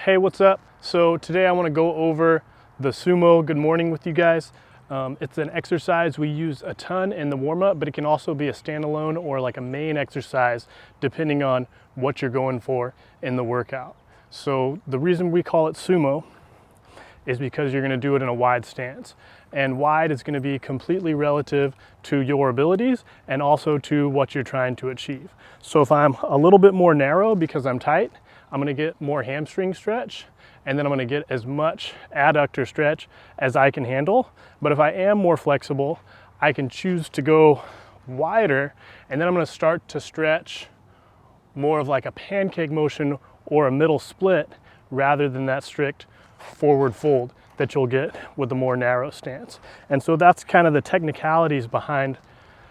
Hey, what's up? So today I want to go over the Sumo Good Morning with you guys. It's an exercise we use a ton in the warm-up, but it can also be a standalone or like a main exercise depending on what you're going for in the workout. So the reason we call it Sumo is because you're going to do it in a wide stance. And wide is going to be completely relative to your abilities and also to what you're trying to achieve. So if I'm a little bit more narrow because I'm tight, I'm going to get more hamstring stretch, and then I'm going to get as much adductor stretch as I can handle. But if I am more flexible, I can choose to go wider, and then I'm going to start to stretch more of like a pancake motion or a middle split rather than that strict forward fold that you'll get with the more narrow stance. And so that's kind of the technicalities behind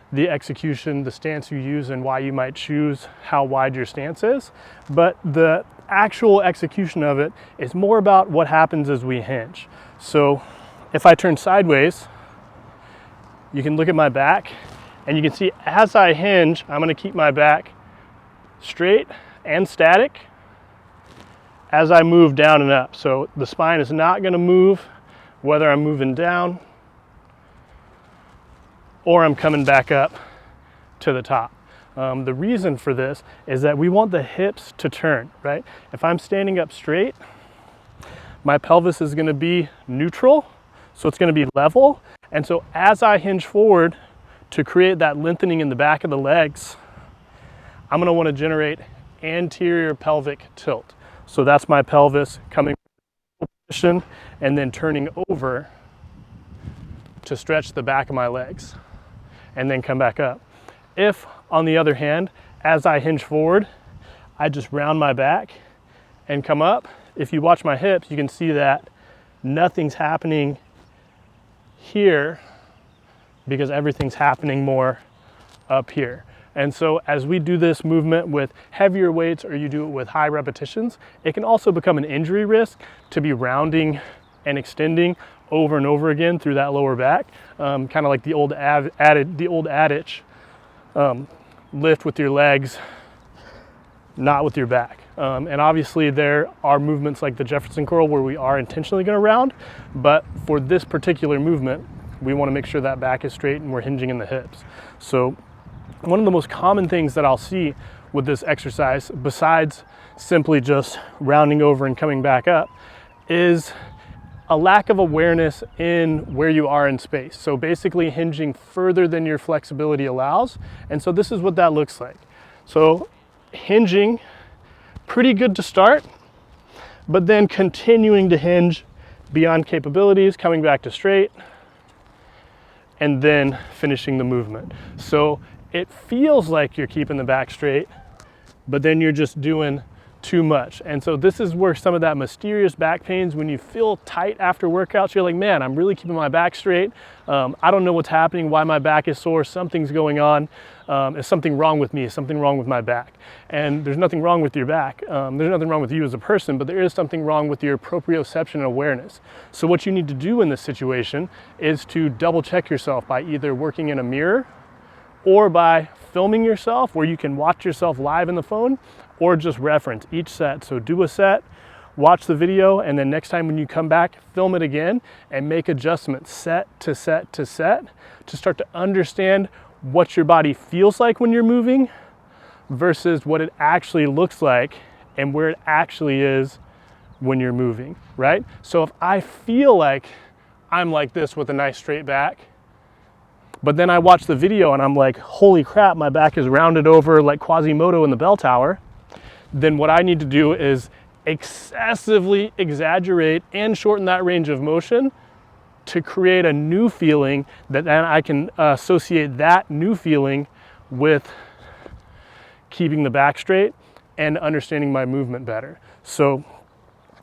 the execution, the stance you use, and why you might choose how wide your stance is. But the actual execution of it is more about what happens as we hinge. So if I turn sideways, you can look at my back and you can see as I hinge, I'm going to keep my back straight and static as I move down and up. So the spine is not going to move whether I'm moving down or I'm coming back up to the top. The reason for this is that we want the hips to turn, right? If I'm standing up straight, my pelvis is going to be neutral, so it's going to be level. And so as I hinge forward to create that lengthening in the back of the legs, I'm going to want to generate anterior pelvic tilt. So that's my pelvis coming from position and then turning over to stretch the back of my legs and then come back up. If, on the other hand, as I hinge forward, I just round my back and come up, if you watch my hips, you can see that nothing's happening here because everything's happening more up here. And so as we do this movement with heavier weights or you do it with high repetitions, it can also become an injury risk to be rounding and extending over and over again through that lower back. Kind of like the old adage, lift with your legs, not with your back. And obviously there are movements like the Jefferson curl where we are intentionally going to round, but for this particular movement, we want to make sure that back is straight and we're hinging in the hips. So one of the most common things that I'll see with this exercise, besides simply just rounding over and coming back up, is a lack of awareness in where you are in space. So basically hinging further than your flexibility allows. And so this is what that looks like. So hinging, pretty good to start, but then continuing to hinge beyond capabilities, coming back to straight, and then finishing the movement. So it feels like you're keeping the back straight, but then you're just doing too much. And so this is where some of that mysterious back pains, when you feel tight after workouts, you're like, man, I'm really keeping my back straight. I don't know what's happening, why my back is sore, something's going on. Is something wrong with me? Is something wrong with my back? And there's nothing wrong with your back. There's nothing wrong with you as a person, but there is something wrong with your proprioception and awareness. So what you need to do in this situation is to double check yourself by either working in a mirror or by filming yourself where you can watch yourself live in the phone, or just reference each set. So do a set, watch the video, and then next time when you come back, film it again and make adjustments set to set to set to start to understand what your body feels like when you're moving versus what it actually looks like and where it actually is when you're moving, right? So if I feel like I'm like this with a nice straight back, but then I watch the video and I'm like, holy crap, my back is rounded over like Quasimodo in the bell tower, then what I need to do is excessively exaggerate and shorten that range of motion to create a new feeling that then I can associate that new feeling with keeping the back straight and understanding my movement better. So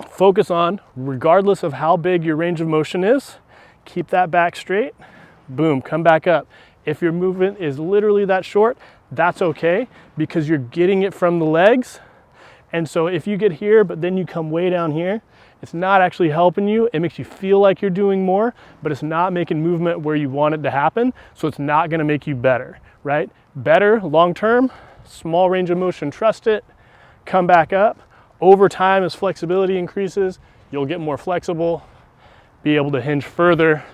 focus on, regardless of how big your range of motion is, keep that back straight, boom, come back up. If your movement is literally that short, that's okay because you're getting it from the legs. And so if you get here, but then you come way down here, it's not actually helping you. It makes you feel like you're doing more, but it's not making movement where you want it to happen. So it's not gonna make you better, right? Better long-term, small range of motion, trust it, come back up. Over time, as flexibility increases, you'll get more flexible, be able to hinge further,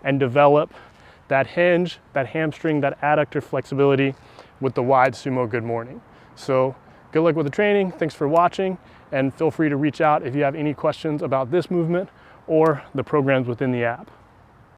and develop that hinge, that hamstring, that adductor flexibility with the wide Sumo Good Morning. So good luck with the training. Thanks for watching, and feel free to reach out if you have any questions about this movement or the programs within the app.